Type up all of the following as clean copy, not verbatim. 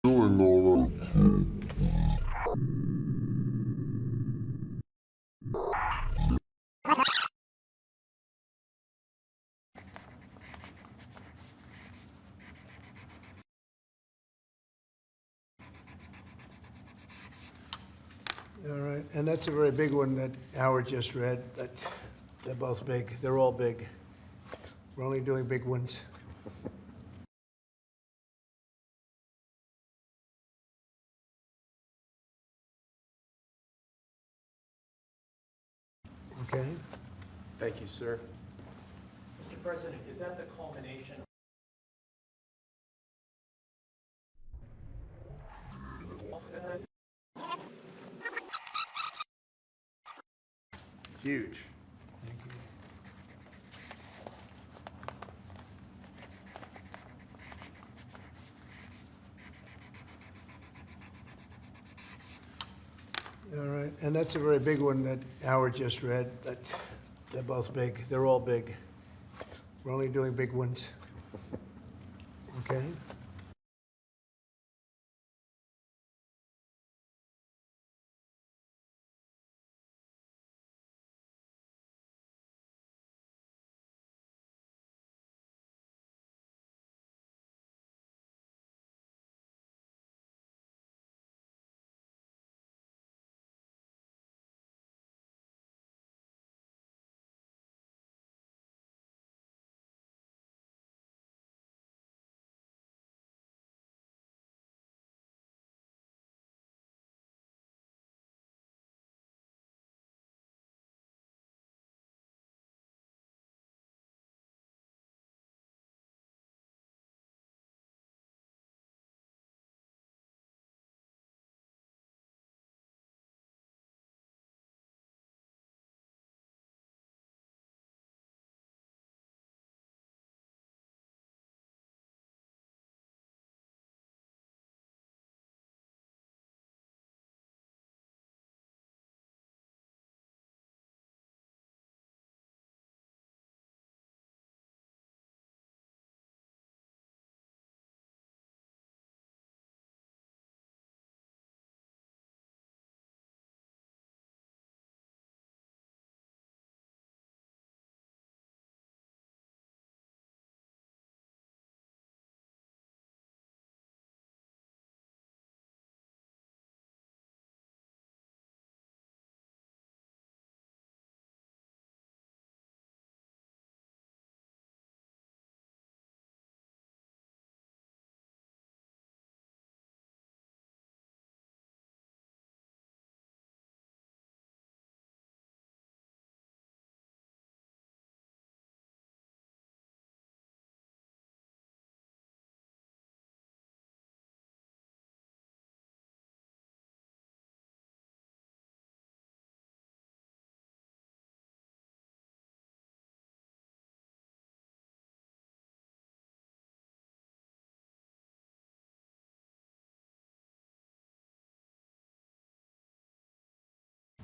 Doing all right, and that's a very big one that Howard just read. But they're both big. They're all big. We're only doing big ones. Okay. Thank you, sir. Mr. President, is that the culmination? huge. Thank you. All right, and that's a very big one that Howard just read. But they're both big. They're all big. We're only doing big ones. Okay.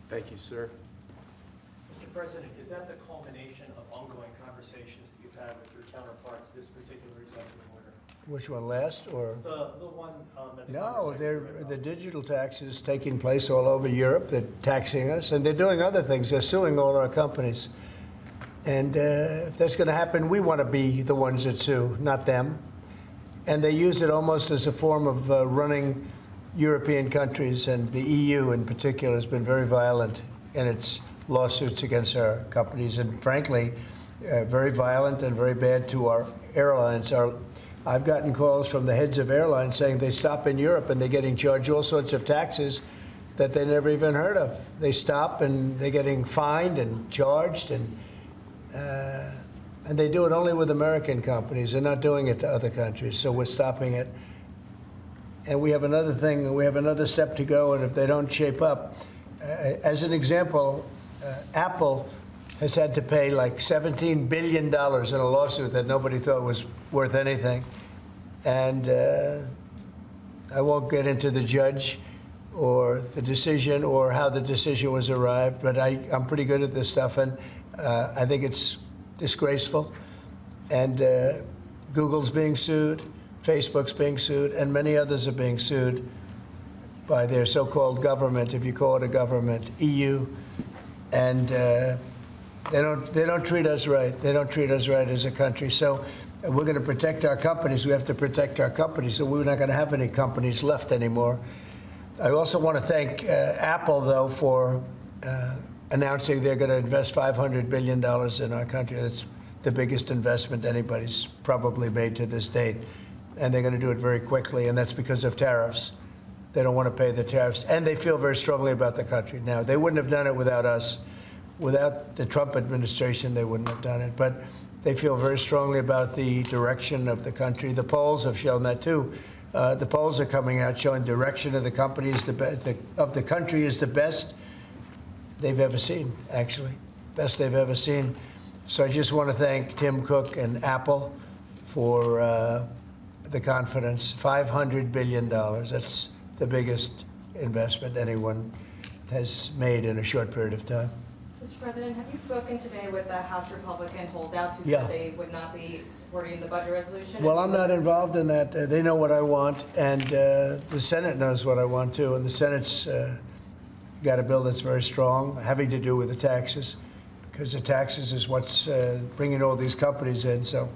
Thank you, sir. Mr. President, is that the culmination of ongoing conversations that you've had with your counterparts, this particular executive order? Which one, last or? The one that the No, Congress they're, Secretary the digital tax is taking place all over Europe. They're taxing us, and they're doing other things. They're suing all our companies. And if that's going to happen, we want to be the ones that sue, not them. And they use it almost as a form of running European countries, and the EU in particular has been very violent in its lawsuits against our companies, and frankly, very violent and very bad to our airlines. I've gotten calls from the heads of airlines saying they stop in Europe and they're getting charged all sorts of taxes that they never even heard of. They stop and they're getting fined and charged, and they do it only with American companies. They're not doing it to other countries, so we're stopping it. And we have another thing, we have another step to go, and if they don't shape up, as an example, Apple has had to pay like $17 billion in a lawsuit that nobody thought was worth anything. And I won't get into the judge, or the decision or how the decision was arrived, but I'm pretty good at this stuff, and I think it's disgraceful. And Google's being sued, Facebook's being sued, and many others are being sued by their so-called government, if you call it a government, EU, and they don't treat us right. They don't treat us right as a country. So we're going to protect our companies. We have to protect our companies. So we're not going to have any companies left anymore. I also want to thank Apple, though, for announcing they're going to invest $500 billion in our country. That's the biggest investment anybody's probably made to this date. And they're going to do it very quickly, and that's because of tariffs. They don't want to pay the tariffs, and they feel very strongly about the country. Now, they wouldn't have done it without us. Without the Trump administration, they wouldn't have done it. But they feel very strongly about the direction of the country. The polls have shown that, too. The polls are coming out showing direction of the company is of the country is the best they've ever seen, actually. Best they've ever seen. So I just want to thank Tim Cook and Apple for the confidence. $500 billion. That's the biggest investment anyone has made in a short period of time. Mr. President, have you spoken today with the House Republican holdouts who Yeah. said they would not be supporting the budget resolution? Well, I'm not involved in that. They know what I want, and the Senate knows what I want, too. And the Senate's got a bill that's very strong, having to do with the taxes, because the taxes is what's bringing all these companies in. So,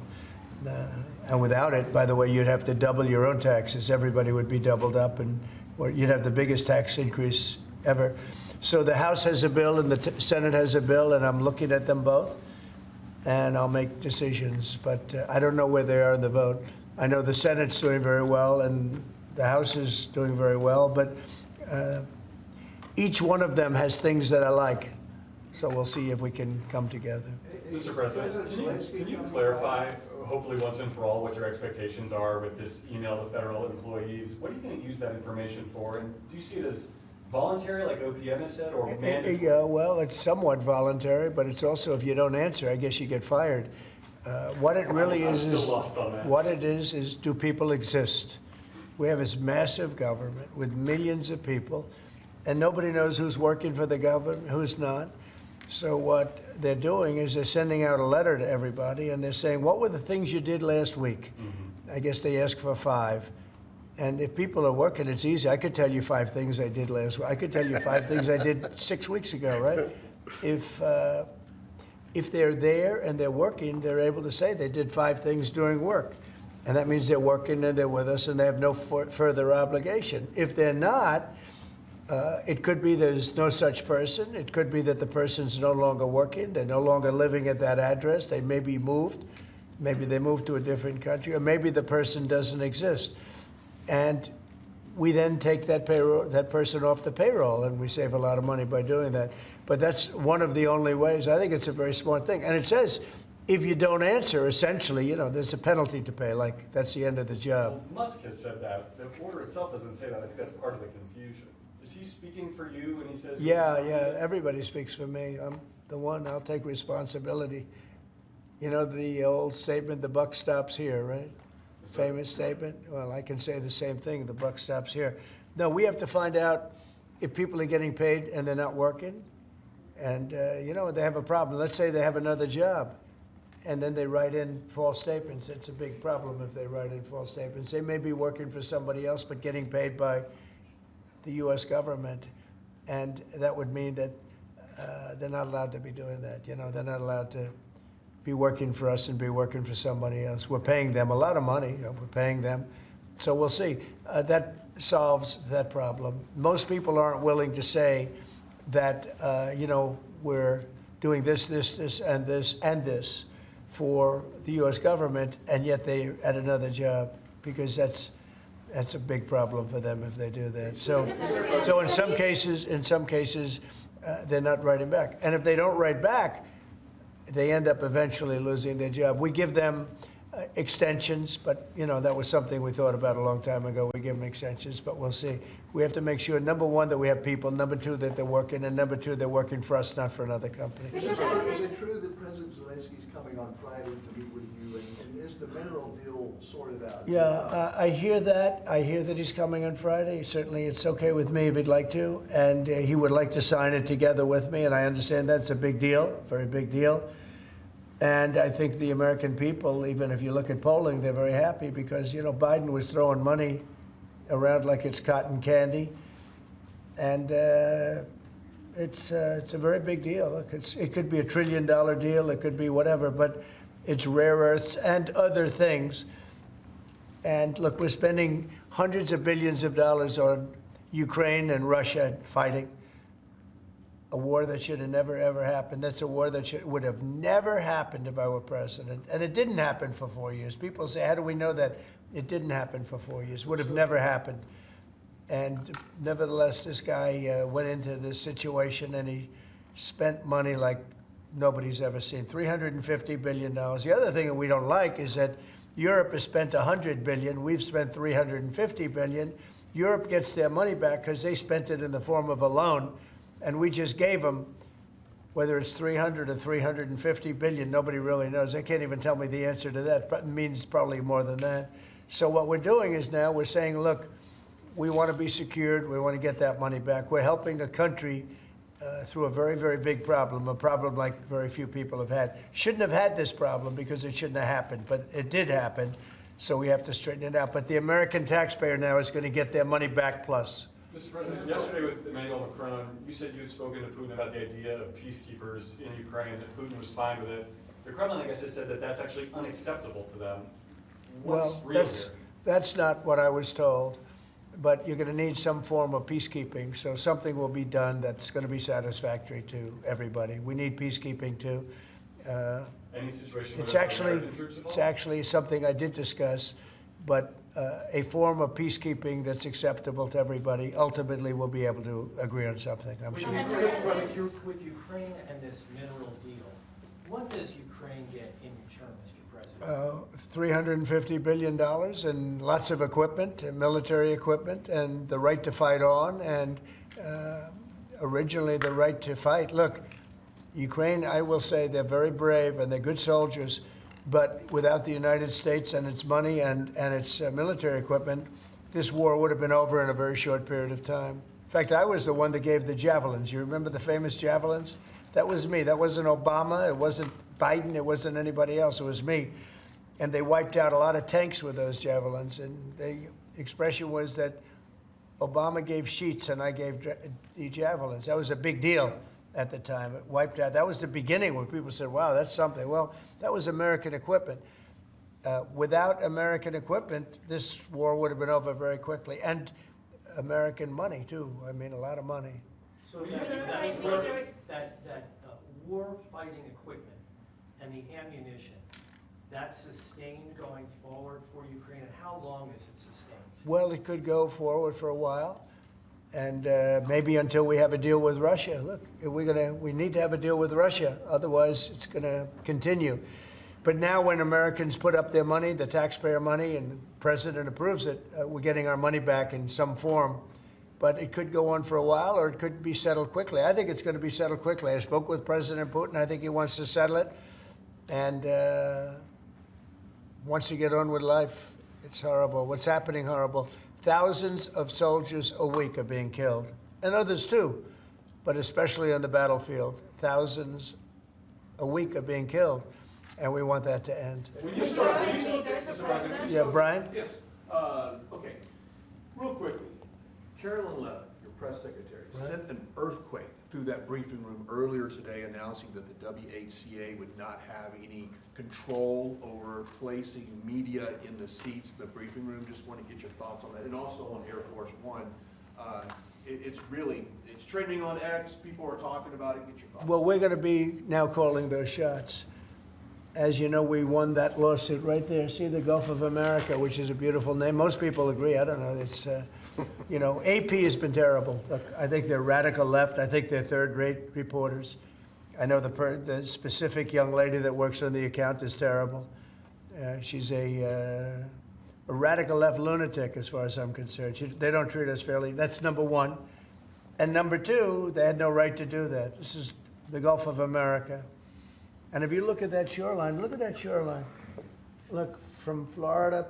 and without it, by the way, you'd have to double your own taxes. Everybody would be doubled up, and you'd have the biggest tax increase ever. So the House has a bill and the Senate has a bill, and I'm looking at them both, and I'll make decisions. But I don't know where they are in the vote. I know the Senate's doing very well, and the House is doing very well, but each one of them has things that I like. So we'll see if we can come together. Mr. President, can you clarify, hopefully once and for all, what your expectations are with this email to federal employees? What are you going to use that information for? And do you see it as voluntary, like OPM has said, or mandatory? Yeah, well, it's somewhat voluntary, but it's also, if you don't answer, I guess you get fired. What it really I'm is, still lost on that. What it is do people exist? We have this massive government with millions of people, and nobody knows who's working for the government, who's not. So what they're doing is they're sending out a letter to everybody, and they're saying, what were the things you did last week? I guess they ask for 5. And if people are working, it's easy. I could tell you 5 things I did last week. I could tell you 5 things I did 6 weeks ago, right? If they're there and they're working, they're able to say they did 5 things during work. And that means they're working and they're with us and they have no further obligation. If they're not, it could be there's no such person. It could be that the person's no longer working. They're no longer living at that address. They may be moved. Maybe they moved to a different country, or maybe the person doesn't exist. And we then take that person off the payroll, and we save a lot of money by doing that. But that's one of the only ways. I think it's a very smart thing. And it says, if you don't answer, essentially, you know, there's a penalty to pay. Like, that's the end of the job. Well, Musk has said that. The order itself doesn't say that. I think that's part of the confusion. Is he speaking for you when he says? Yeah. Everybody speaks for me. I'm the one. I'll take responsibility. You know the old statement, the buck stops here, right? Famous statement. Well, I can say the same thing. The buck stops here. No, we have to find out if people are getting paid and they're not working, and you know, they have a problem. Let's say they have another job, and then they write in false statements. It's a big problem if they write in false statements. They may be working for somebody else, but getting paid by the U.S. government, and that would mean that they're not allowed to be doing that. You know, they're not allowed to be working for us and be working for somebody else. We're paying them a lot of money. We're paying them. So we'll see. That solves that problem. Most people aren't willing to say that, you know, we're doing this, and this for the U.S. government, and yet they're at another job, because that's a big problem for them if they do that. So in some cases, they're not writing back. And if they don't write back, they end up eventually losing their job. We give them extensions, but, you know, that was something we thought about a long time ago. We give them extensions, but we'll see. We have to make sure, number one, that we have people, number two, that they're working, and number two, they're working for us, not for another company. Is it true that President Zelensky is coming on Friday to meet with you and is the mineral deal sorted out? Yeah, I hear that. I hear that he's coming on Friday. Certainly, it's okay with me if he'd like to, and he would like to sign it together with me, and I understand that's a big deal, very big deal. And I think the American people, even if you look at polling, they're very happy because, Biden was throwing money around like it's cotton candy, and it's a very big deal. Look, it could be $1 trillion deal, it could be whatever, but it's rare earths and other things. And look, we're spending hundreds of billions of dollars on Ukraine and Russia fighting a war that should have never, ever happened. That's a war that would have never happened if I were president. And it didn't happen for 4 years. People say, how do we know that it didn't happen for 4 years? Would have never happened. And nevertheless, this guy went into this situation and he spent money like nobody's ever seen, $350 billion. The other thing that we don't like is that Europe has spent $100 billion. We've spent $350 billion. Europe gets their money back because they spent it in the form of a loan. And we just gave them, whether it's 300 or 350 billion, nobody really knows. They can't even tell me the answer to that, but it means probably more than that. So what we're doing is now we're saying, look, we want to be secured. We want to get that money back. We're helping a country through a very, very big problem, a problem like very few people have had. Shouldn't have had this problem because it shouldn't have happened, but it did happen. So we have to straighten it out. But the American taxpayer now is going to get their money back plus. Mr. President, yesterday with Emmanuel Macron, you said you had spoken to Putin about the idea of peacekeepers in Ukraine, that Putin was fine with it. The Kremlin, I guess, has said that that's actually unacceptable to them. What's real here? That's not what I was told. But you're going to need some form of peacekeeping, so something will be done that's going to be satisfactory to everybody. We need peacekeeping too. Any situation It's where actually American troops involved? it's actually something I did discuss, but a form of peacekeeping that's acceptable to everybody. Ultimately, we'll be able to agree on something, I'm sure. With Ukraine and this mineral deal, what does Ukraine get in return, Mr. President? $350 billion and lots of equipment, and military equipment, and the right to fight on, and originally the right to fight. Look, Ukraine, I will say, they're very brave and they're good soldiers, but without the United States and its money and its military equipment, this war would have been over in a very short period of time. In fact, I was the one that gave the javelins. You remember the famous javelins? That was me. That wasn't Obama. It wasn't Biden. It wasn't anybody else. It was me. And they wiped out a lot of tanks with those javelins. And the expression was that Obama gave sheets and I gave the javelins. That was a big deal at the time. It wiped out. That was the beginning when people said, wow, that's something. Well, that was American equipment. Without American equipment, this war would have been over very quickly. And American money, too. I mean, a lot of money. So that war-fighting equipment and the ammunition, that's sustained going forward for Ukraine, and how long is it sustained? Well, it could go forward for a while, and maybe until we have a deal with Russia. Look, we need to have a deal with Russia, otherwise it's going to continue. But now when Americans put up their money, the taxpayer money, and the president approves it, we're getting our money back in some form. But it could go on for a while, or it could be settled quickly. I think it's going to be settled quickly. I spoke with President Putin. I think he wants to settle it. And once you get on with life, it's horrible. What's happening horrible. Thousands of soldiers a week are being killed, and others too, but especially on the battlefield. Thousands a week are being killed, and we want that to end. Yeah, Brian? Yes. Okay. Real quickly, Carolyn Levitt, your press secretary, sent an earthquake through that briefing room earlier today announcing that the WHCA would not have any control over placing media in the seats in the briefing room. Just want to get your thoughts on that. And also on Air Force One, it's trending on X. People are talking about it. Get your thoughts. Well, we're going to be now calling those shots. As you know, we won that lawsuit right there. See, the Gulf of America, which is a beautiful name. Most people agree. I don't know. It's, AP has been terrible. Look, I think they're radical left. I think they're third-rate reporters. I know the specific young lady that works on the account is terrible. She's a radical left lunatic, as far as I'm concerned. They don't treat us fairly. That's number one. And number two, they had no right to do that. This is the Gulf of America. And if you look at that shoreline, look at that shoreline. Look, from Florida,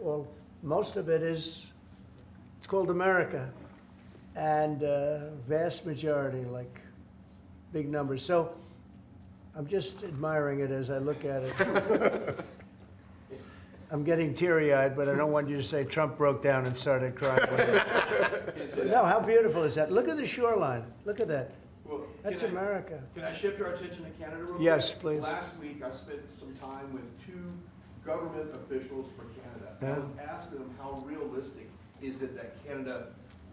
well, most of it is, it's called America. And vast majority, like big numbers. So I'm just admiring it as I look at it. I'm getting teary-eyed, but I don't want you to say Trump broke down and started crying. No, how beautiful is that? Look at the shoreline. Look at that. Well, That's can I- America. Can I shift our attention to Canada real quick? Yes, please. Last week, I spent some time with 2 government officials for Canada. And I was asking them how realistic is it that Canada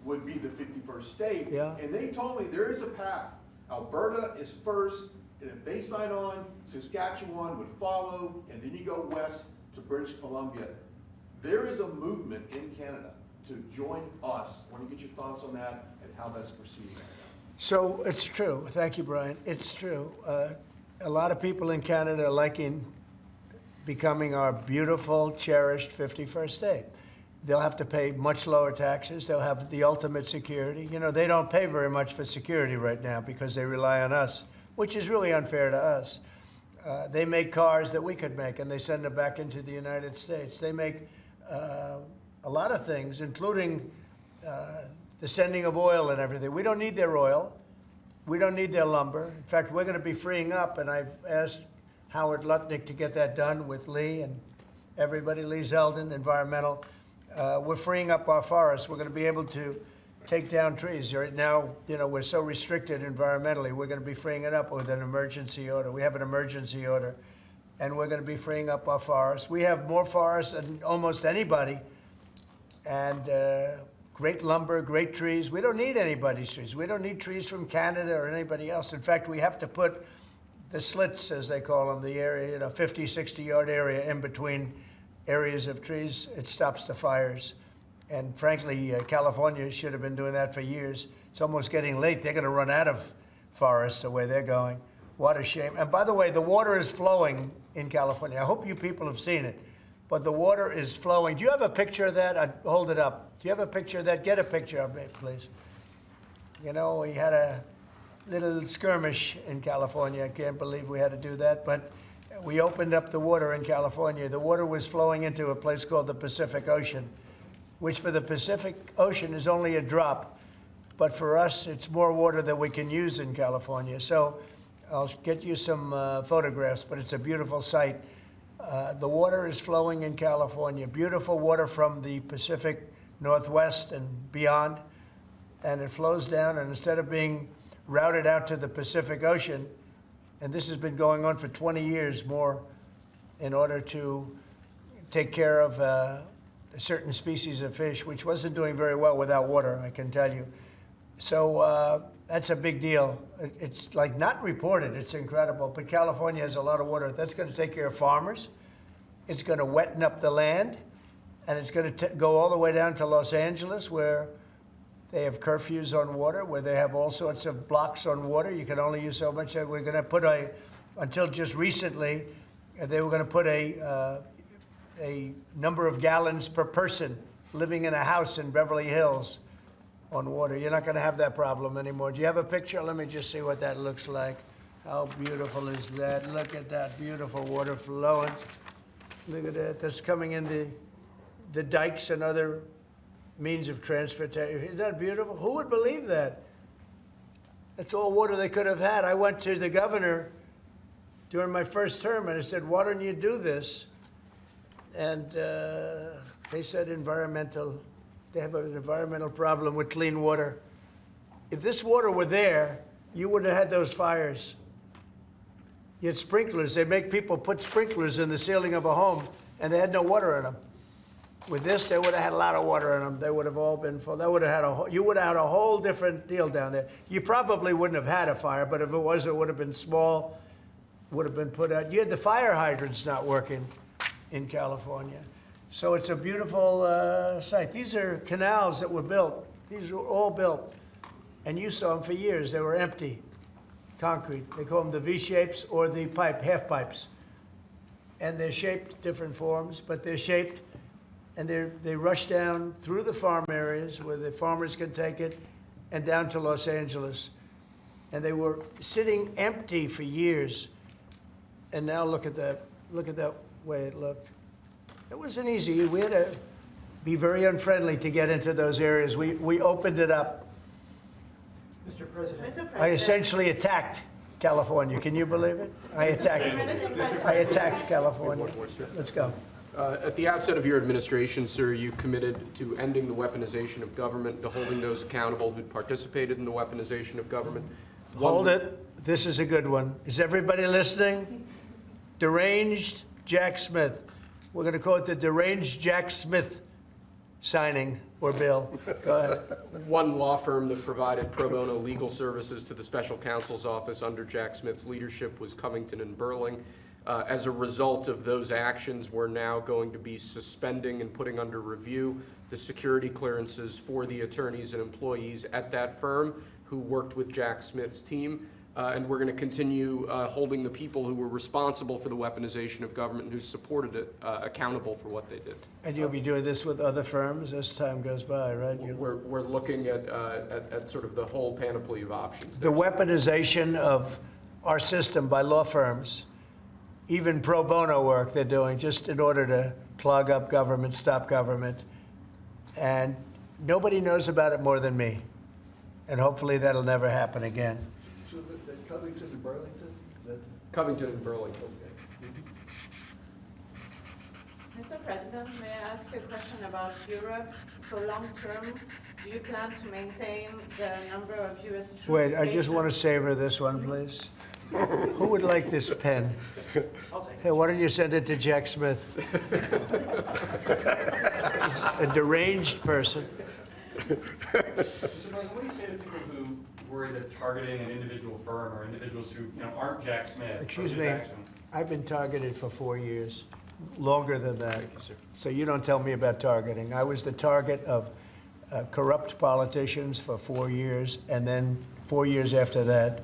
would be the 51st state? Yeah. And they told me there is a path. Alberta is first, and if they sign on, Saskatchewan would follow, and then you go west to British Columbia. There is a movement in Canada to join us. Want to get your thoughts on that and how that's proceeding right now? So it's true. Thank you, Brian. It's true. A lot of people in Canada are liking becoming our beautiful, cherished 51st state. They'll have to pay much lower taxes. They'll have the ultimate security. You know, they don't pay very much for security right now because they rely on us, which is really unfair to us. They make cars that we could make, and they send them back into the United States. They make a lot of things, including the sending of oil and everything. We don't need their oil. We don't need their lumber. In fact, we're going to be freeing up, and I've asked Howard Lutnick to get that done with Lee and everybody, Lee Zeldin, environmental. We're freeing up our forests. We're going to be able to take down trees. Right now, you know, we're so restricted environmentally. We're going to be freeing it up with an emergency order. We have an emergency order, and we're going to be freeing up our forests. We have more forests than almost anybody, and great lumber, great trees. We don't need anybody's trees. We don't need trees from Canada or anybody else. In fact, we have to put the slits, as they call them, the area, you know, 50, 60-yard area in between areas of trees. It stops the fires. And frankly, California should have been doing that for years. It's almost getting late. They're going to run out of forests the way they're going. What a shame. And by the way, the water is flowing in California. I hope you people have seen it. But the water is flowing. Do you have a picture of that? I'd hold it up. Do you have a picture of that? Get a picture of it, please. You know, we had a little skirmish in California. I can't believe we had to do that. But we opened up the water in California. The water was flowing into a place called the Pacific Ocean, which for the Pacific Ocean is only a drop. But for us, it's more water than we can use in California. So I'll get you some photographs, but it's a beautiful sight. The water is flowing in California. Beautiful water from the Pacific Northwest and beyond. And it flows down, and instead of being routed out to the Pacific Ocean, and this has been going on for 20 years more in order to take care of a certain species of fish, which wasn't doing very well without water, I can tell you. So that's a big deal. It's like not reported. It's incredible. But California has a lot of water. That's going to take care of farmers. It's going to wetten up the land. And it's going to go all the way down to Los Angeles, where they have curfews on water, where they have all sorts of blocks on water. You can only use so much. We're going to put until just recently, they were going to put a number of gallons per person living in a house in Beverly Hills on water. You're not going to have that problem anymore. Do you have a picture? Let me just see what that looks like. How beautiful is that? Look at that beautiful water flowing. Look at that. That's coming in the dikes and other means of transportation. Isn't that beautiful? Who would believe that? That's all water they could have had. I went to the governor during my first term and I said, why don't you do this? And they said they have an environmental problem with clean water. If this water were there, you wouldn't have had those fires. You had sprinklers. They make people put sprinklers in the ceiling of a home, and they had no water in them. With this, they would have had a lot of water in them. They would have all been full. They would have had you would have had a whole different deal down there. You probably wouldn't have had a fire, but if it was, it would have been small, would have been put out. You had the fire hydrants not working in California. So it's a beautiful site. These are canals that were built. These were all built. And you saw them for years. They were empty, concrete. They call them the V-shapes or the half pipes. And they're shaped different forms, but they're shaped. And they rush down through the farm areas where the farmers can take it and down to Los Angeles. And they were sitting empty for years. And now look at that way it looked. It wasn't easy. We had to be very unfriendly to get into those areas. We opened it up. Mr. President. I essentially attacked California. Can you believe it? I attacked California. Let's go. At the outset of your administration, sir, you committed to ending the weaponization of government, to holding those accountable who participated in the weaponization of government. Hold it. This is a good one. Is everybody listening? Deranged Jack Smith. We're going to call it the Deranged Jack Smith signing or bill. Go ahead. One law firm that provided pro bono legal services to the special counsel's office under Jack Smith's leadership was Covington and Burling. As a result of those actions, we're now going to be suspending and putting under review the security clearances for the attorneys and employees at that firm who worked with Jack Smith's team. And we're going to continue holding the people who were responsible for the weaponization of government and who supported it accountable for what they did. And you'll be doing this with other firms as time goes by, right? We're looking at sort of the whole panoply of options. The weaponization of our system by law firms, even pro bono work they're doing just in order to clog up government, stop government. And nobody knows about it more than me. And hopefully that'll never happen again. So the Covington and Burlington? Covington and Burlington. Mr. President, may I ask you a question about Europe? So long term, do you plan to maintain the number of U.S. troops? Wait, I just want to stationed? savor this one, please. Who would like this pen? I'll take it. Hey, why don't you send it to Jack Smith? He's a deranged person. Mr. President, what do you say to people who worry that targeting an individual firm or individuals who aren't Jack Smith Excuse for his me, actions? I've been targeted for 4 years, longer than that. Thank you, sir. So you don't tell me about targeting. I was the target of corrupt politicians for 4 years, and then 4 years after that.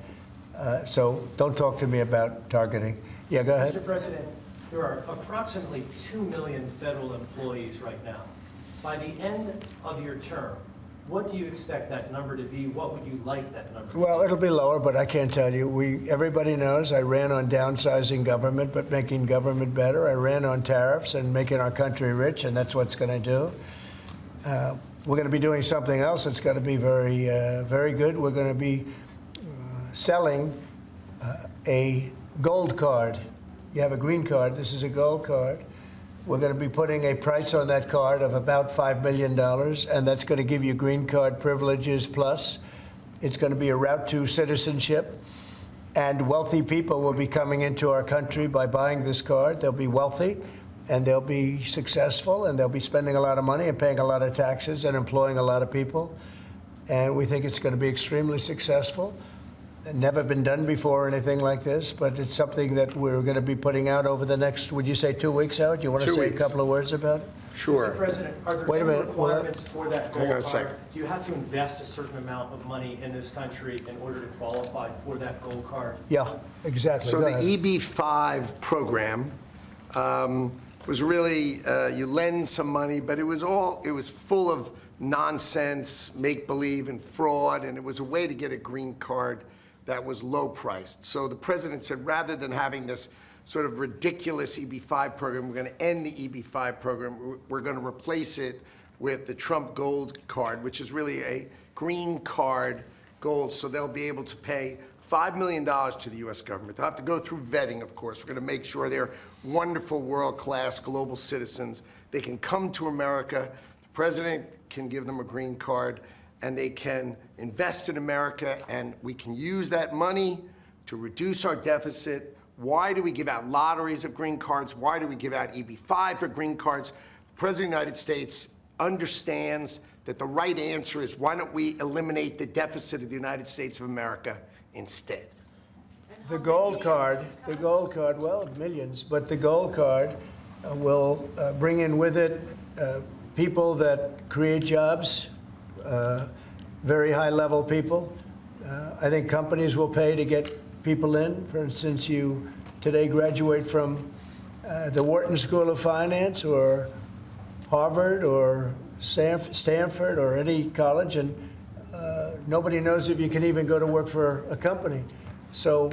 So don't talk to me about targeting. Yeah, go ahead. Mr. President, there are approximately 2 million federal employees right now. By the end of your term, what do you expect that number to be? What would you like that number to be? Well, it'll be lower, but I can't tell you. Everybody knows I ran on downsizing government, but making government better. I ran on tariffs and making our country rich, and that's what's going to do. We're going to be doing something else that's going to be very, very good. We're going to be selling a gold card. You have a green card. This is a gold card. We're going to be putting a price on that card of about $5 million, and that's going to give you green card privileges plus. It's going to be a route to citizenship, and wealthy people will be coming into our country by buying this card. They'll be wealthy, and they'll be successful, and they'll be spending a lot of money and paying a lot of taxes and employing a lot of people. And we think it's going to be extremely successful. Never been done before or anything like this, but it's something that we're going to be putting out over the next, would you say 2 weeks, Howard? Do you want to 2 say weeks. a couple of words about it? Sure. Mr. President, are there Wait a any minute, what? requirements for that gold Hang on a card? second. Do you have to invest a certain amount of money in this country in order to qualify for that gold card? Yeah, exactly. So Go the ahead. EB-5 program was really, you lend some money, but it was full of nonsense, make-believe, and fraud, and it was a way to get a green card that was low-priced. So the president said, rather than having this sort of ridiculous EB-5 program, we're going to end the EB-5 program. We're going to replace it with the Trump Gold Card, which is really a green card gold. So they'll be able to pay $5 million to the U.S. government. They'll have to go through vetting, of course. We're going to make sure they're wonderful, world-class global citizens. They can come to America. The president can give them a green card, and they can invest in America, and we can use that money to reduce our deficit. Why do we give out lotteries of green cards? Why do we give out EB-5 for green cards? The President of the United States understands that the right answer is, why don't we eliminate the deficit of the United States of America instead? The gold card, well, millions, but the gold card will bring in with it people that create jobs, very high-level people. I think companies will pay to get people in. For instance, you today graduate from the Wharton School of Finance or Harvard or Stanford or any college, and nobody knows if you can even go to work for a company. So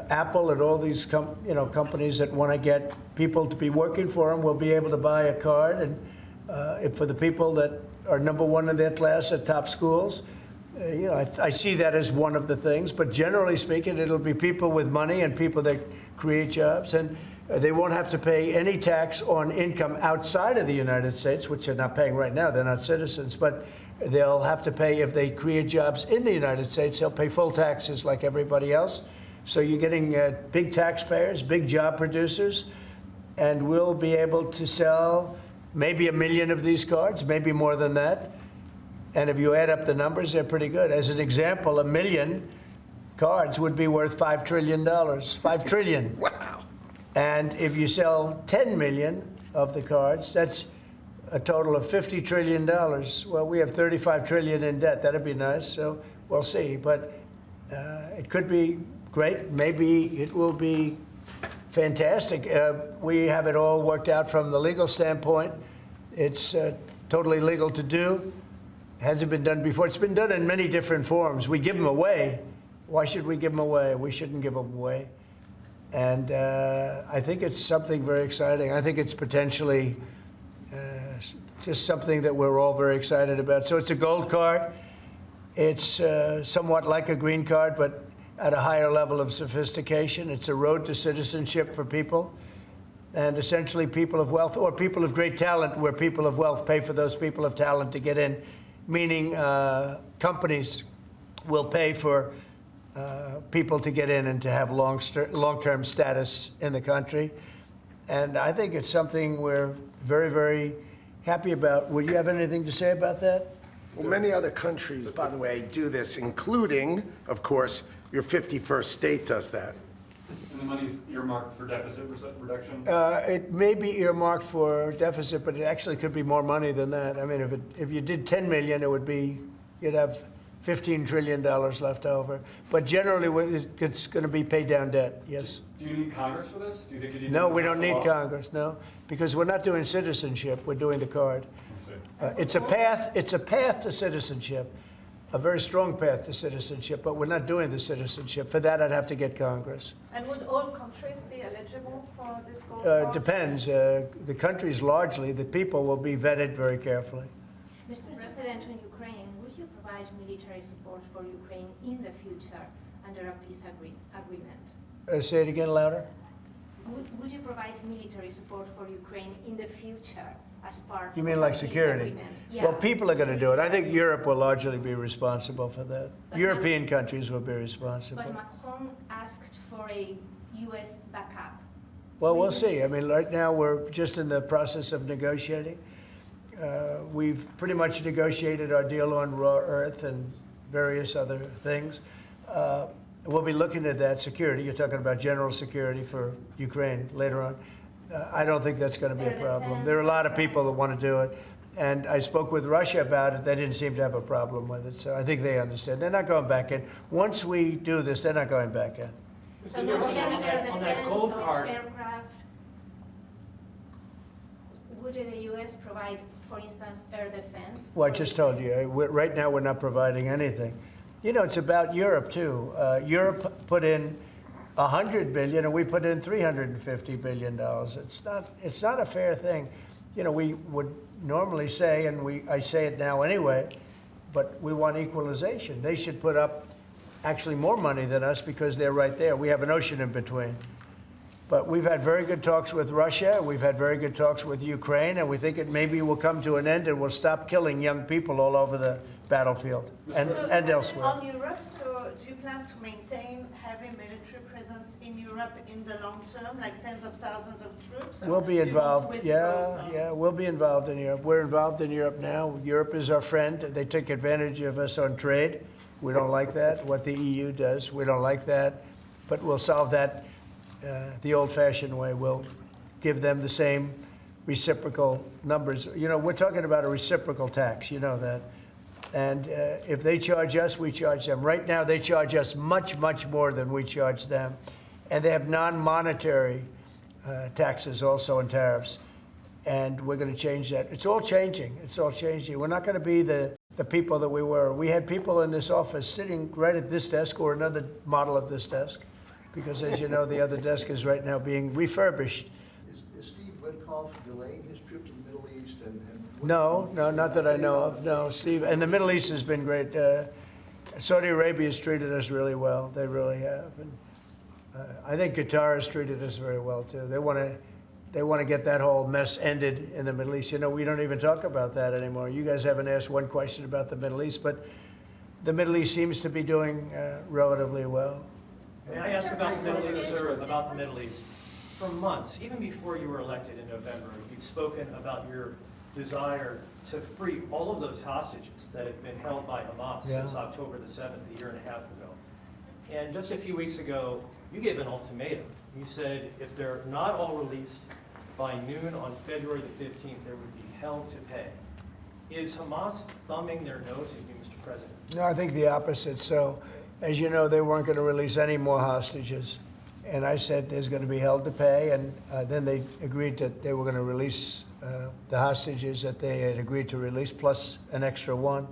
Apple and all these companies that want to get people to be working for them will be able to buy a card. And for the people that are number one in their class at top schools, I see that as one of the things. But generally speaking, it'll be people with money and people that create jobs. And they won't have to pay any tax on income outside of the United States, which they're not paying right now. They're not citizens. But they'll have to pay, if they create jobs in the United States, they'll pay full taxes like everybody else. So you're getting big taxpayers, big job producers, and we'll be able to sell maybe 1 million of these cards, maybe more than that. And if you add up the numbers, they're pretty good. As an example, 1 million cards would be worth $5 trillion. $5 trillion. Wow. And if you sell 10 million of the cards, that's a total of $50 trillion. Well, we have 35 trillion in debt. That'd be nice. So we'll see. But it could be great. Maybe it will be fantastic. We have it all worked out from the legal standpoint. It's totally legal to do. Hasn't been done before. It's been done in many different forms. We give them away. Why should we give them away? We shouldn't give them away. And I think it's something very exciting. I think it's potentially just something that we're all very excited about. So it's a gold card. It's somewhat like a green card, but at a higher level of sophistication. It's a road to citizenship for people. And essentially people of wealth or people of great talent, where people of wealth pay for those people of talent to get in, meaning companies will pay for people to get in and to have long-term status in the country. And I think it's something we're very, very happy about. Would you have anything to say about that? Well, many other countries, by the way, do this, including, of course, your 51st state does that. And the money's earmarked for deficit reduction? It may be earmarked for deficit, but it actually could be more money than that. I mean, if you did 10 million, you'd have $15 trillion left over. But generally, it's going to be paid down debt, yes. Do you need Congress for this? Do you think you need No, to we pass don't a need law? Congress, no, because we're not doing citizenship, we're doing the card. It's a path to citizenship, a very strong path to citizenship, but we're not doing the citizenship. For that, I'd have to get Congress. And would all countries be eligible for this gold card? Depends. The countries largely, the people will be vetted very carefully. Mr. President, on Ukraine, would you provide military support for Ukraine in the future under a peace agreement? Say it again louder. Would you provide military support for Ukraine in the future as part You mean of like a peace security? agreement? Yeah. Well, people are going to do it. I think Europe will largely be responsible for that. But European countries will be responsible. But Macron asked for a U.S. backup. Well, we'll see. I mean, right now we're just in the process of negotiating. We've pretty much negotiated our deal on raw earth and various other things. We'll be looking at that security. You're talking about general security for Ukraine later on. I don't think that's going to be a problem. There are a lot of people that want to do it. And I spoke with Russia about it. They didn't seem to have a problem with it. So I think they understand. They're not going back in. Once we do this, they're not going back in. So Mr. would President, air on that defense, gold card, aircraft? Would the U.S. provide, for instance, air defense? Well, I just told you, right now we're not providing anything. You know, it's about Europe, too. Europe put in $100 billion, and we put in $350 billion. It's not a fair thing. You know, we would normally say, and I say it now anyway, but we want equalization. They should put up actually more money than us because they're right there. We have an ocean in between. But we've had very good talks with Russia. We've had very good talks with Ukraine, and we think it maybe will come to an end and we'll stop killing young people all over the battlefield and elsewhere. On Europe, so do you plan to maintain heavy military presence in Europe in the long term, like tens of thousands of troops? We'll be Do you want involved. to Yeah, withdraw some? yeah, we'll be involved in Europe. We're involved in Europe now. Europe is our friend. They take advantage of us on trade. We don't like that, what the EU does. We don't like that. But we'll solve that the old-fashioned way. We'll give them the same reciprocal numbers. You know, we're talking about a reciprocal tax. You know that. And if they charge us, we charge them. Right now, they charge us much, much more than we charge them. And they have non-monetary taxes also and tariffs. and we're going to change that. It's all changing. It's all changing. We're not going to be the people that we were. We had people in this office sitting right at this desk or another model of this desk, because as you know, the other desk is right now being refurbished. Is Steve Witkoff delaying his trip to the Middle East? No, not that I know of. No, Steve. And the Middle East has been great. Saudi Arabia has treated us really well. They really have. And I think Qatar has treated us very well too. They want to get that whole mess ended in the Middle East. You know, we don't even talk about that anymore. You guys haven't asked one question about the Middle East, but the Middle East seems to be doing relatively well. May I ask about the Middle East, sir, about the Middle East? For months, even before you were elected in November, you've spoken about your desire to free all of those hostages that have been held by Hamas since October the 7th, a year and a half ago. And just a few weeks ago, you gave an ultimatum. You said if they're not all released by noon on February the 15th, there would be hell to pay. Is Hamas thumbing their nose at you, Mr. President? No, I think the opposite. So, as you know, they weren't going to release any more hostages. And I said there's going to be hell to pay. And then they agreed that they were going to release the hostages that they had agreed to release, plus an extra one.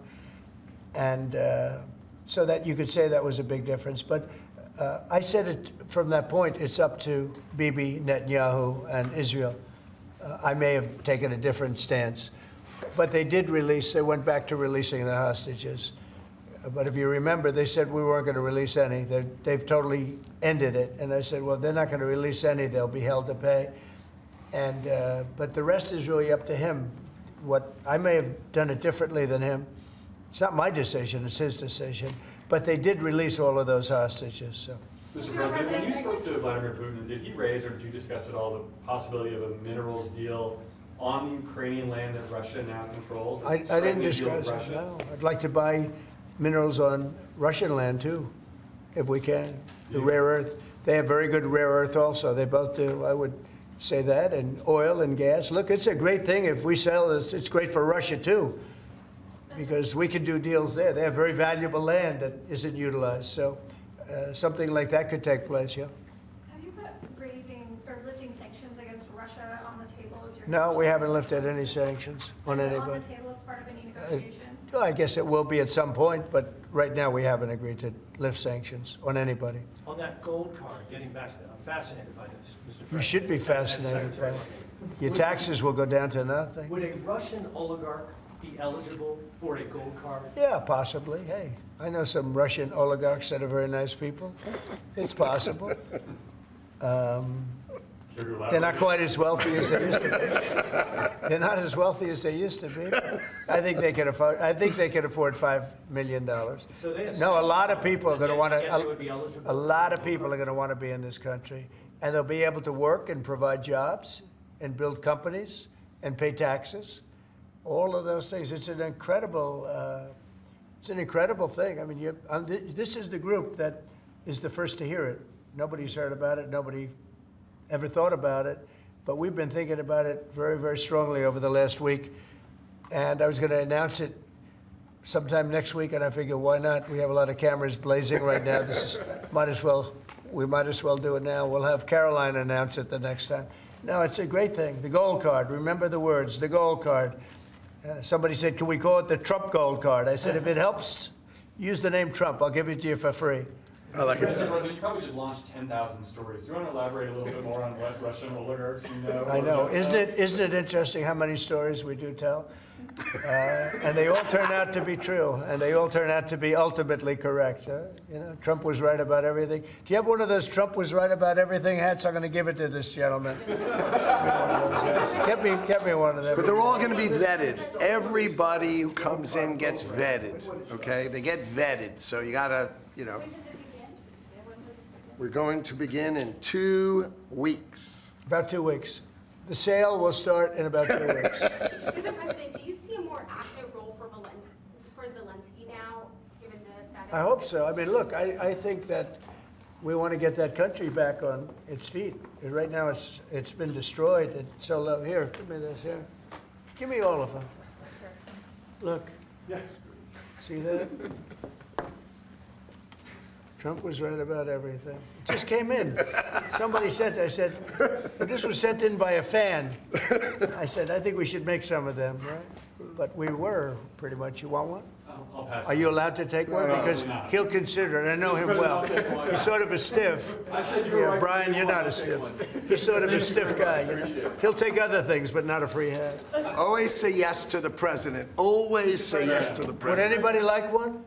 And so that you could say that was a big difference. But I said it from that point, it's up to Bibi, Netanyahu, and Israel. I may have taken a different stance. But they did release, they went back to releasing the hostages. But if you remember, they said we weren't going to release any. They've totally ended it. And I said, well, they're not going to release any. They'll be held to pay. And but the rest is really up to him. What I may have done it differently than him. It's not my decision. It's his decision. But they did release all of those hostages. So. Mr. President, when you spoke to Vladimir Putin, did he raise or did you discuss at all the possibility of a minerals deal on the Ukrainian land that Russia now controls? I didn't discuss it, no. I'd like to buy minerals on Russian land, too, if we can. The rare earth. They have very good rare earth also. They both do, I would say that, and oil and gas. Look, it's a great thing. If we sell this, it's great for Russia, too, because we can do deals there. They have very valuable land that isn't utilized. So something like that could take place, yeah. Have you put raising or lifting sanctions against Russia on the table as your No, we haven't lifted any sanctions on anybody. on the table as part of any negotiation? I guess it will be at some point, but right now we haven't agreed to lift sanctions on anybody. On that gold card, getting back to that, I'm fascinated by this, Mr. President. You should be fascinated by it. Your taxes will go down to nothing. Would a Russian oligarch be eligible for a gold card? Yeah, possibly. Hey, I know some Russian oligarchs that are very nice people. It's possible. They're not quite as wealthy as they used to be. They're not as wealthy as they used to be. I think they can afford. I think they can afford $5 million. So they have No, a lot of people are going to want to. A lot of people are going to want to be in this country, and they'll be able to work and provide jobs and build companies and pay taxes. All of those things. It's an incredible. It's an incredible thing. I mean, this is the group that is the first to hear it. Nobody's heard about it. Nobody ever thought about it, but we've been thinking about it very, very strongly over the last week. And I was going to announce it sometime next week, and I figured, why not? We have a lot of cameras blazing right now. We might as well do it now. We'll have Caroline announce it the next time. No, it's a great thing. The gold card. Remember the words, the gold card. Somebody said, can we call it the Trump gold card? I said, if it helps, use the name Trump. I'll give it to you for free. I like it. Mr. President, you probably just launched 10,000 stories. Do you want to elaborate a little bit more on what Russian oligarchs you know? I know. Isn't it interesting how many stories we do tell? And they all turn out to be true, and they all turn out to be ultimately correct. You know, Trump was right about everything. Do you have one of those Trump was right about everything hats? I'm going to give it to this gentleman. Get me one of them. But they're all going to be vetted. Everybody who comes in gets vetted, okay? They get vetted, so you got to, you know. We're going to begin in 2 weeks. About 2 weeks. The sale will start in about 2 weeks. Mr. President, do you see a more active role for Zelensky now, given the status? I hope so. I mean, look, I think that we want to get that country back on its feet. And right now, it's been destroyed. And so, here, give me this here. Give me all of them. Look. See that? Trump was right about everything. It just came in. Somebody said, I said, But this was sent in by a fan. I said, I think we should make some of them, right? But we were, pretty much. You want one? I'll pass. Are you allowed to take one? Because he'll consider it. I know him well. He's sort of a stiff. I said you were Yeah, right. Brian, you're not a stiff. He's sort of a stiff guy. You know? He'll take other things, but not a free hand. Always say yes to the president. Always say yes to the Would president. anybody like one?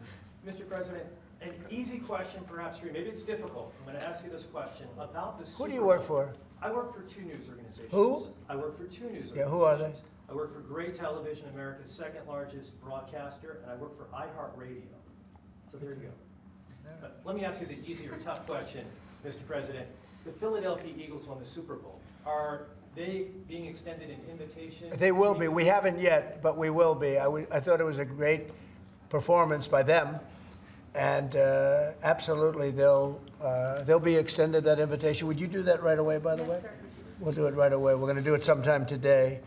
Mr. President, an easy question perhaps for you, maybe it's difficult. I'm going to ask you this question about the Super Who do you work Bowl. for? I work for two news organizations. Who? I work for two news organizations. Yeah, who are they? I work for Gray Television, America's second largest broadcaster, and I work for iHeartRadio. So there you go. But let me ask you the easier, tough question, Mr. President. The Philadelphia Eagles won the Super Bowl. Are they being extended an invitation? They will be. We haven't yet, but we will be. I thought it was a great performance by them, and absolutely they'll be extended that invitation. Would you do that right away, by the way? We'll do it right away. We're going to do it sometime today,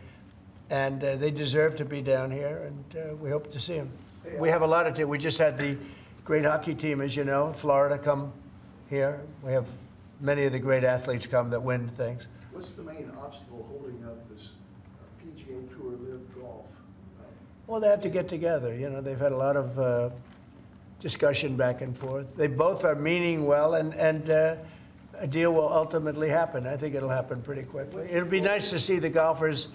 and they deserve to be down here, and we hope to see them. We have a lot of teams. We just had the great hockey team, as you know, Florida come here. We have many of the great athletes come that win things. What's the main obstacle holding up this PGA Tour Live Golf? Well, they have to get together. You know, they've had a lot of discussion back and forth. They both are meaning well, and a deal will ultimately happen. I think it'll happen pretty quickly. It'll be nice to see the golfers,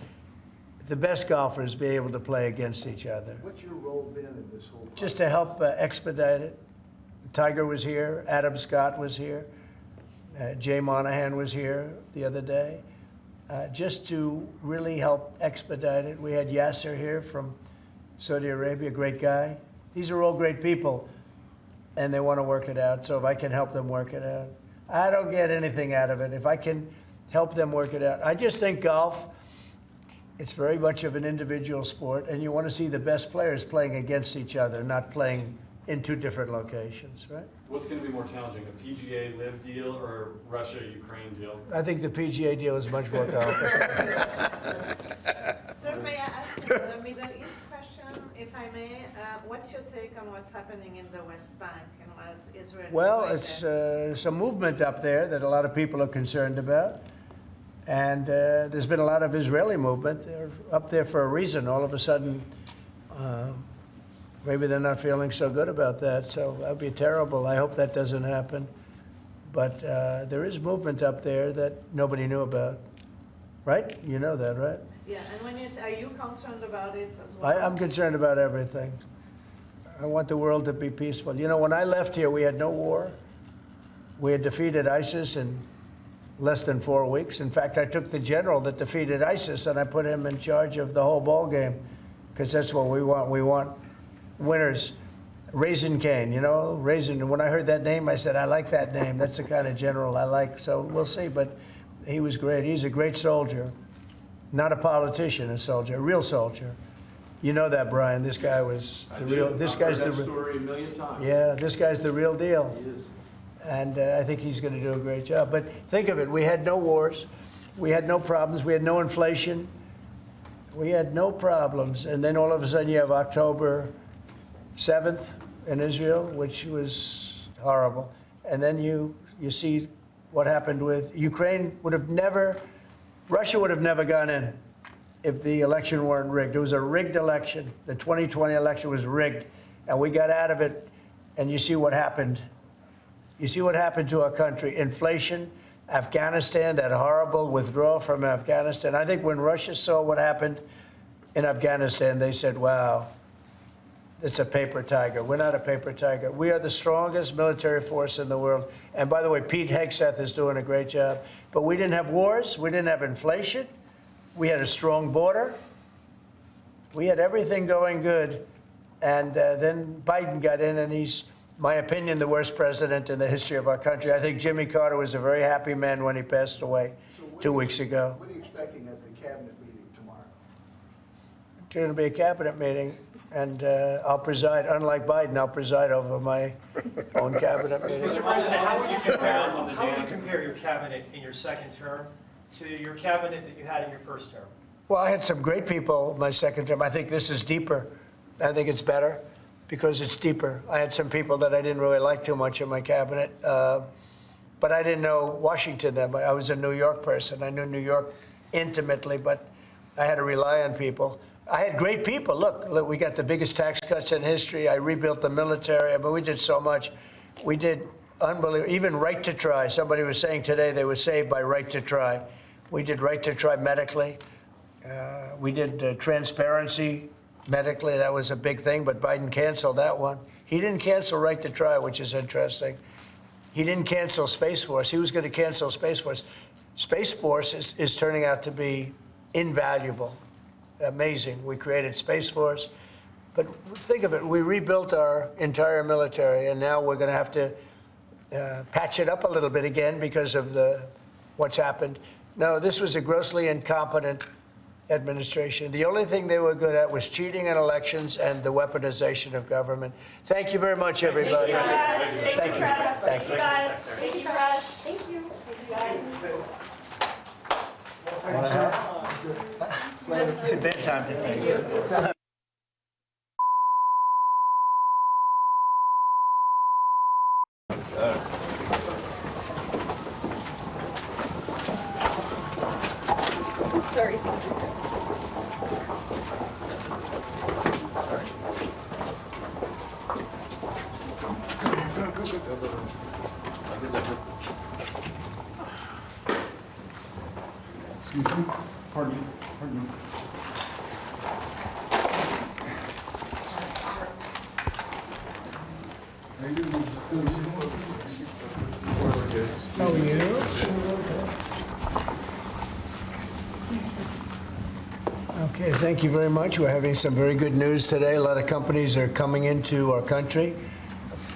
the best golfers, be able to play against each other. What's your role been in this whole process? Just to help expedite it. Tiger was here. Adam Scott was here. Jay Monahan was here the other day. Just to really help expedite it. We had Yasser here from Saudi Arabia, great guy. These are all great people, and they want to work it out. So if I can help them work it out, I don't get anything out of it. If I can help them work it out. I just think golf, it's very much of an individual sport, and you want to see the best players playing against each other, not playing in two different locations, right? What's going to be more challenging, a PGA Live deal or Russia-Ukraine deal? I think the PGA deal is much more complicated. Sir, may I ask you the Middle East question, if I may? What's your take on what's happening in the West Bank and what Israel is Well, doing it's there? some movement up there that a lot of people are concerned about. And there's been a lot of Israeli movement. They're up there for a reason. All of a sudden, maybe they're not feeling so good about that. So that would be terrible. I hope that doesn't happen. But there is movement up there that nobody knew about. Right? You know that, right? Yeah, and when you say, are you concerned about it as well? I'm concerned about everything. I want the world to be peaceful. You know, when I left here, we had no war. We had defeated ISIS in less than 4 weeks. In fact, I took the general that defeated ISIS and I put him in charge of the whole ball game, because that's what we want. We want winners. Raisin Cane, you know, Raisin. When I heard that name, I said, I like that name. That's the kind of general I like. So we'll see. But he was great. He's a great soldier. Not a politician, a soldier, a real soldier. You know that, Brian. This guy was the real. This guy's the. I've heard that story a million times. Yeah, this guy's the real deal. He is. And I think he's going to do a great job. But think of it. We had no wars. We had no problems. We had no inflation. We had no problems. And then all of a sudden you have October 7th in Israel, which was horrible. And then you see what happened with Ukraine. Russia would have never gone in if the election weren't rigged. It was a rigged election. The 2020 election was rigged. And we got out of it. And you see what happened. You see what happened to our country. Inflation, Afghanistan, that horrible withdrawal from Afghanistan. I think when Russia saw what happened in Afghanistan, they said, wow, it's a paper tiger. We're not a paper tiger. We are the strongest military force in the world. And by the way, Pete Hegseth is doing a great job. But we didn't have wars. We didn't have inflation. We had a strong border. We had everything going good. And then Biden got in, and he's, my opinion, the worst president in the history of our country. I think Jimmy Carter was a very happy man when he passed away 2 weeks ago. What are you expecting at the cabinet meeting tomorrow? It's going to be a cabinet meeting, and I'll preside. Unlike Biden, I'll preside over my own cabinet meeting. Mr. President, how would you compare your cabinet in your second term to your cabinet that you had in your first term? Well, I had some great people my second term. I think this is deeper. I think it's better because it's deeper. I had some people that I didn't really like too much in my cabinet. but I didn't know Washington then. I was a New York person. I knew New York intimately, but I had to rely on people. I had great people. Look, we got the biggest tax cuts in history. I rebuilt the military. I mean, we did so much. We did unbelievable. Even right to try. Somebody was saying today they were saved by right to try. We did right to try medically. We did transparency medically. That was a big thing, but Biden canceled that one. He didn't cancel right to try, which is interesting. He didn't cancel Space Force. He was going to cancel Space Force. Space Force is turning out to be invaluable. Amazing. We created Space Force. But think of it. We rebuilt our entire military, and now we're going to have to patch it up a little bit again because of what's happened. No, this was a grossly incompetent administration. The only thing they were good at was cheating in elections and the weaponization of government. Thank you very much, everybody. Thank you, guys. Thank you. Thank you, guys. Thank you. It's a bedtime to take it. Sorry. Excuse me? Pardon me? Pardon me? How are you? Okay, thank you very much. We're having some very good news today. A lot of companies are coming into our country,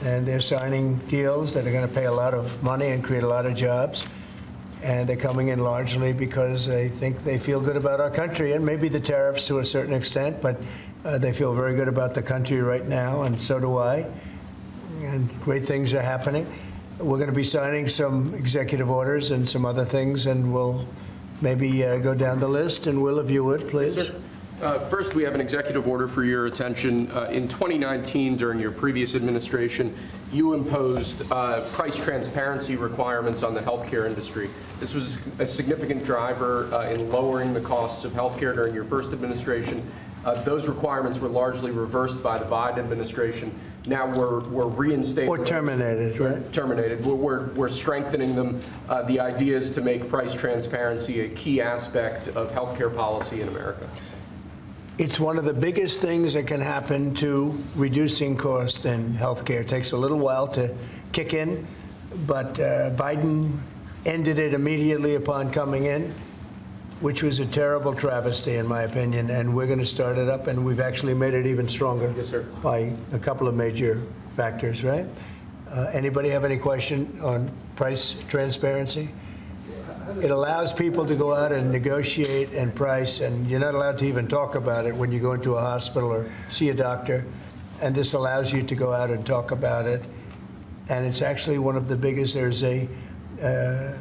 and they're signing deals that are going to pay a lot of money and create a lot of jobs. And they're coming in largely because they think they feel good about our country, and maybe the tariffs to a certain extent, but they feel very good about the country right now, and so do I. And great things are happening. We're going to be signing some executive orders and some other things, and we'll maybe go down the list. And Will, if you would, please. Yes, sir. First, we have an executive order for your attention. In 2019, during your previous administration, you imposed price transparency requirements on the healthcare industry. This was a significant driver in lowering the costs of healthcare during your first administration. Those requirements were largely reversed by the Biden administration. Now we're reinstating Or terminated, right? Terminated. We're strengthening them. The idea is to make price transparency a key aspect of healthcare policy in America. It's one of the biggest things that can happen to reducing cost in healthcare. It takes a little while to kick in, but Biden ended it immediately upon coming in, which was a terrible travesty, in my opinion, and we're going to start it up, and we've actually made it even stronger. Yes, sir. By a couple of major factors, right? Anybody have any question on price transparency? It allows people to go out and negotiate and price, and you're not allowed to even talk about it when you go into a hospital or see a doctor, and this allows you to go out and talk about it, and it's actually one of the biggest. There's a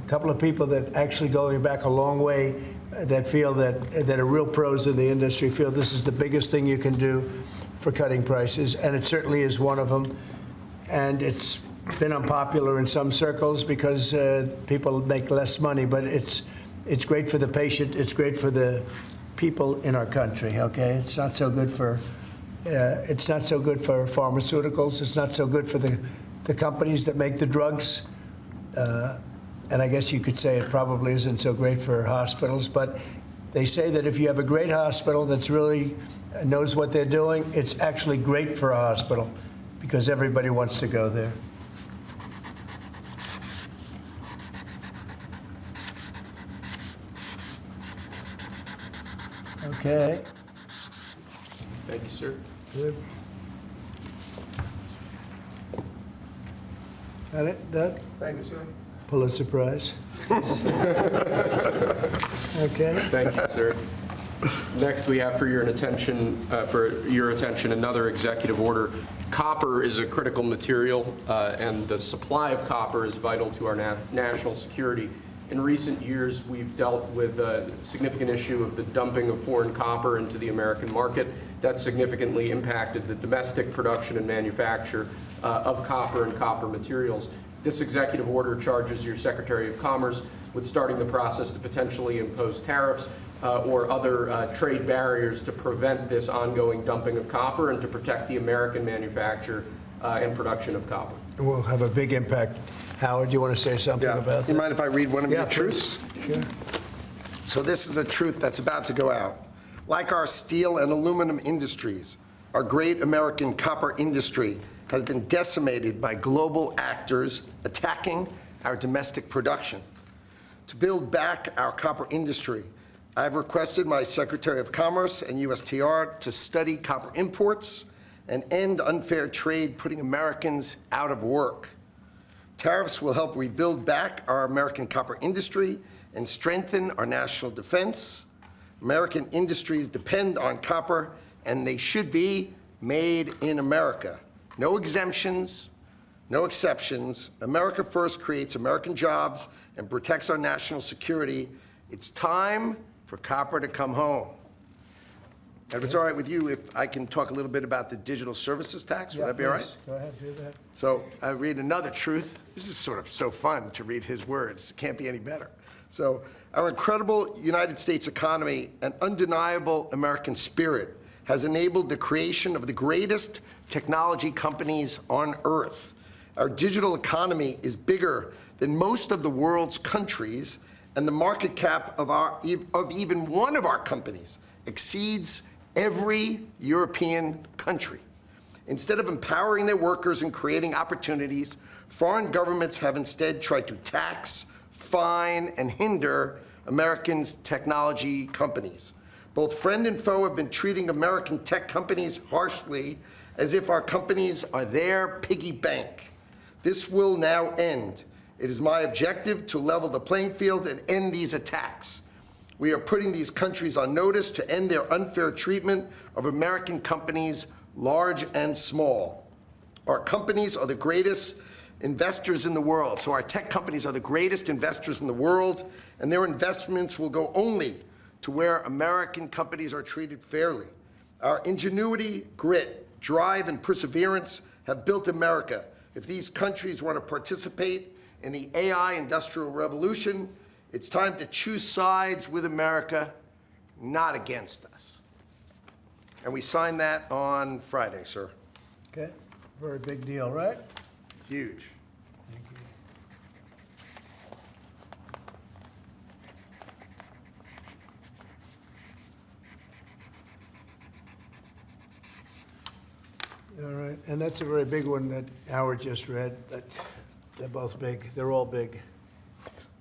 couple of people that actually going back a long way that feel that are real pros in the industry feel this is the biggest thing you can do for cutting prices, and it certainly is one of them. And it's been unpopular in some circles because people make less money, but it's great for the patient. It's great for the people in our country. Okay, it's not so good for pharmaceuticals. It's not so good for the companies that make the drugs. And I guess you could say it probably isn't so great for hospitals, but they say that if you have a great hospital that's really knows what they're doing, it's actually great for a hospital because everybody wants to go there. Okay. Thank you, sir. Good. Got it, Doug? Thank you, sir. Pulitzer Prize. Okay. Thank you, sir. Next, we have for your attention another executive order. Copper is a critical material, and the supply of copper is vital to our national security. In recent years, we've dealt with a significant issue of the dumping of foreign copper into the American market. That significantly impacted the domestic production and manufacture of copper and copper materials. This executive order charges your Secretary of Commerce with starting the process to potentially impose tariffs or other trade barriers to prevent this ongoing dumping of copper and to protect the American manufacture and production of copper. It will have a big impact. Howard, do you want to say something about You that? mind if I read one of your truths? Sure. So this is a truth that's about to go out. Like our steel and aluminum industries, our great American copper industry has been decimated by global actors attacking our domestic production. To build back our copper industry, I've requested my Secretary of Commerce and USTR to study copper imports and end unfair trade putting Americans out of work. Tariffs will help rebuild back our American copper industry and strengthen our national defense. American industries depend on copper, and they should be made in America. No exemptions, no exceptions. America first creates American jobs and protects our national security. It's time for copper to come home. And if it's all right with you, if I can talk a little bit about the digital services tax, would that be all right? Go ahead, do that. So I read another truth. This is sort of so fun to read his words. It can't be any better. So our incredible United States economy and undeniable American spirit has enabled the creation of the greatest technology companies on earth. Our digital economy is bigger than most of the world's countries, and the market cap of even one of our companies exceeds every European country. Instead of empowering their workers and creating opportunities, foreign governments have instead tried to tax, fine, and hinder Americans' technology companies. Both friend and foe have been treating American tech companies harshly, as if our companies are their piggy bank. This will now end. It is my objective to level the playing field and end these attacks. We are putting these countries on notice to end their unfair treatment of American companies, large and small. Our companies are the greatest investors in the world. So our tech companies are the greatest investors in the world, and their investments will go only to where American companies are treated fairly. Our ingenuity, grit, drive, and perseverance have built America. If these countries want to participate in the AI industrial revolution, it's time to choose sides with America, not against us. And we signed that on Friday, sir. Okay, very big deal, right? Huge. Thank you. All right, and that's a very big one that Howard just read, but they're both big. They're all big.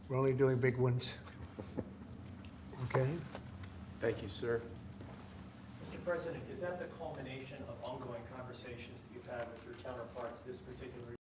We're only doing big ones. Okay? Thank you, sir. Mr. President, is that the culmination of ongoing conversations that you've had with your counterparts this particular